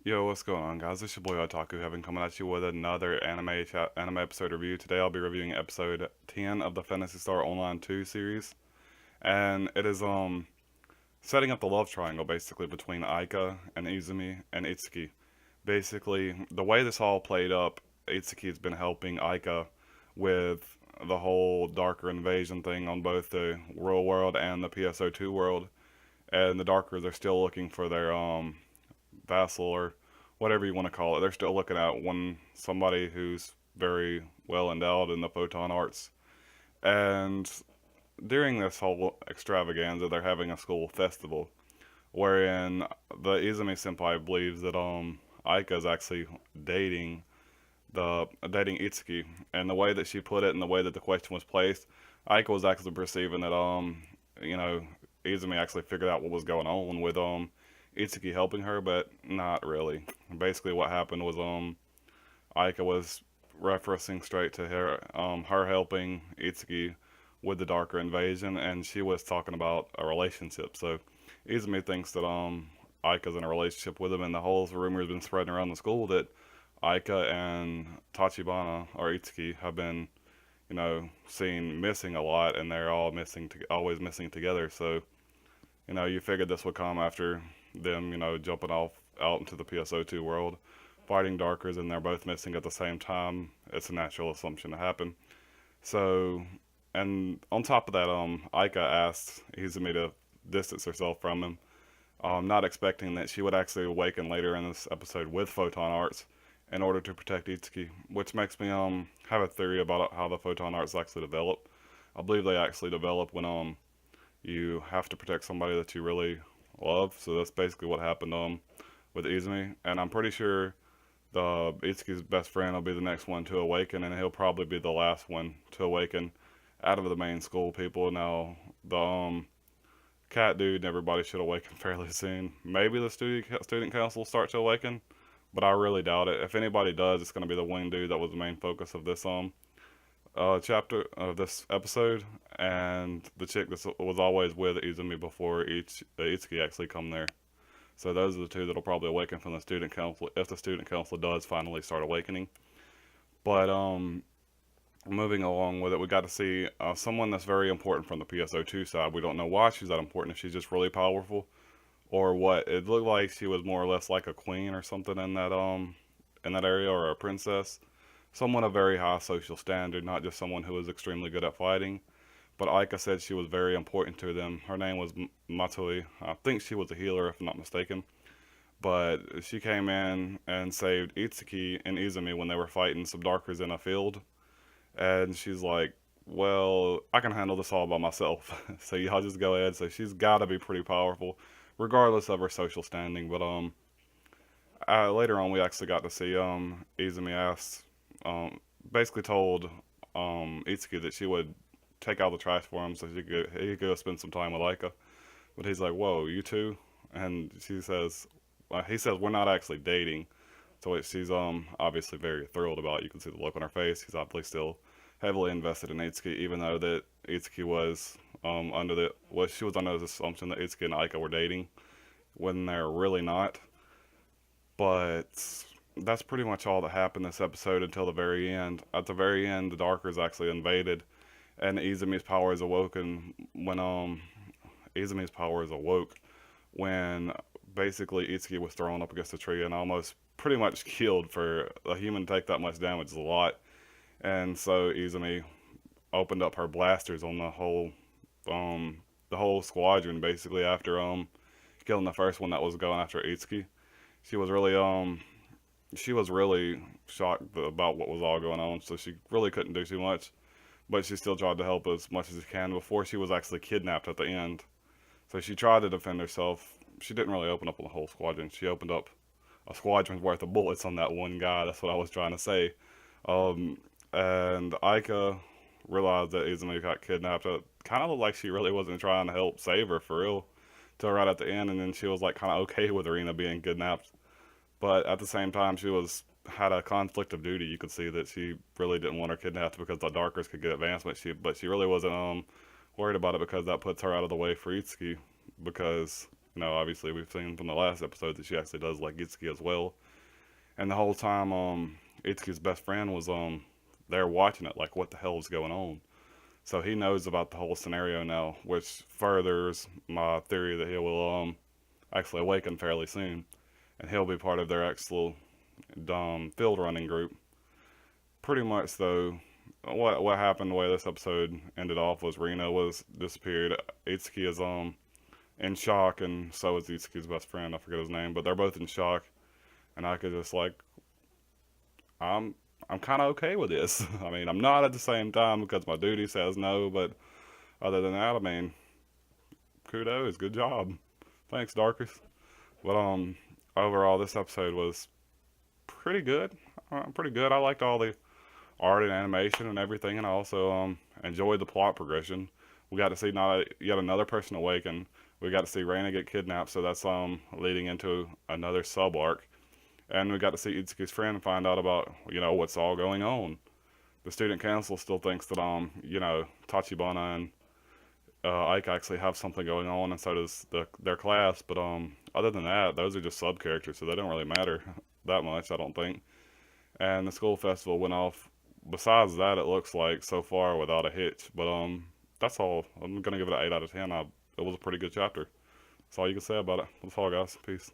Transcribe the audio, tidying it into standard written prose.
Yo, what's going on, guys? It's your boy Otaku, having coming at you with another anime episode review. Today, I'll be reviewing episode 10 of the Phantasy Star Online 2 series, and it is setting up the love triangle basically between Aika and Izumi and Itsuki. Basically, the way this all played up, Itsuki's been helping Aika with the whole Darker invasion thing on both the real world and the PSO2 world, and the Darkers are still looking for their vassal or whatever you want to call it. They're still looking at one somebody who's very well endowed in the photon arts. And during this whole extravaganza, they're having a school festival wherein the Izumi senpai believes that Aika is actually dating dating Itsuki, and the way that she put it and the way that the question was placed, Aika was actually perceiving that you know Izumi actually figured out what was going on with Itsuki helping her, but not really. Basically, what happened was Aika was referencing straight to her helping Itsuki with the Darker invasion, and she was talking about a relationship. So Izumi thinks that Aika's in a relationship with him, and the whole rumor has been spreading around the school that Aika and Tachibana or Itsuki have been, seen missing a lot, and they're all always missing together. So you figured this would come after them, jumping off out into the PSO2 world, fighting Darkers, and they're both missing at the same time. It's a natural assumption to happen. So, and on top of that, Aika asked Izumi to distance herself from him, not expecting that she would actually awaken later in this episode with photon arts in order to protect Itsuki, which makes me have a theory about how the photon arts actually develop. I believe they actually develop when you have to protect somebody that you really love. So that's basically what happened with Izumi, and I'm pretty sure the Itsuki's best friend will be the next one to awaken, and he'll probably be the last one to awaken out of the main school people. Now the cat dude and everybody should awaken fairly soon. Maybe the student council will start to awaken, but I really doubt it. If anybody does, it's going to be the wing dude that was the main focus of this chapter of this episode, and the chick that was always with Izumi before Itsuki actually come there. So those are the two that'll probably awaken from the student council if the student council does finally start awakening. But moving along with it, we got to see someone that's very important from the PSO2 side. We don't know why she's that important, if she's just really powerful or what. It looked like she was more or less like a queen or something in that area, or a princess, someone of very high social standard, not just someone who was extremely good at fighting. But Aika said she was very important to them. Her name was Matoi. I think she was a healer, if I'm not mistaken. But she came in and saved Itsuki and Izumi when they were fighting some darkers in a field. And she's like, well, I can handle this all by myself. So y'all just go ahead. So she's got to be pretty powerful, regardless of her social standing. But later on, we actually got to see Izumi asked, basically told Itsuki that she would take out the trash for him so he could go spend some time with Aika. But he's like, "Whoa, you too?" And he says we're not actually dating. So she's obviously very thrilled about it. You can see the look on her face. He's obviously still heavily invested in Itsuki, even though that Itsuki was she was under the assumption that Itsuki and Aika were dating when they're really not. But that's pretty much all that happened this episode until the very end. At the very end, the Darkers actually invaded, and Izumi's power is awoken when Izumi's power is awoke when basically Itsuki was thrown up against a tree and almost pretty much killed. For a human to take that much damage is a lot, and so Izumi opened up her blasters on the whole squadron basically after killing the first one that was going after Itsuki. She was really she was really shocked about what was all going on, so she really couldn't do too much. But she still tried to help as much as she can before she was actually kidnapped at the end. So she tried to defend herself. She didn't really open up on the whole squadron. She opened up a squadron's worth of bullets on that one guy. That's what I was trying to say. And Aika realized that Izumi got kidnapped. It kind of looked like she really wasn't trying to help save her for real till right at the end, and then she was like kind of okay with Arena being kidnapped. But at the same time, she was had a conflict of duty. You could see that she really didn't want her kidnapped because the Darkers could get advancement. But she really wasn't worried about it because that puts her out of the way for Itsuki, because Obviously we've seen from the last episode that she actually does like Itsuki as well. And the whole time, Itsuki's best friend was there watching it, like what the hell is going on. So he knows about the whole scenario now, which furthers my theory that he will actually awaken fairly soon, and he'll be part of their actual field running group. Pretty much though, what happened the way this episode ended off was Rina was disappeared. Itsuki is in shock, and so is Itsuki's best friend. I forget his name, but they're both in shock, and I could just like I'm I'm kind of okay with this. I mean, I'm not at the same time because my duty says no, but other than that, I mean, kudos, good job, thanks, Darkest. But overall, this episode was pretty good. Pretty good. I liked all the art and animation and everything, and I also enjoyed the plot progression. We got to see not yet another person awaken. We got to see Reina get kidnapped, so that's leading into another sub arc, and we got to see Itsuki's friend find out about what's all going on. The student council still thinks that Tachibana and Ike actually have something going on, and so does their class. But other than that, those are just sub characters, so they don't really matter that much, I don't think. And the school festival went off. Besides that, it looks like so far without a hitch. But that's all. I'm gonna give it an 8 out of 10. It was a pretty good chapter. That's all you can say about it. That's all, guys. Peace.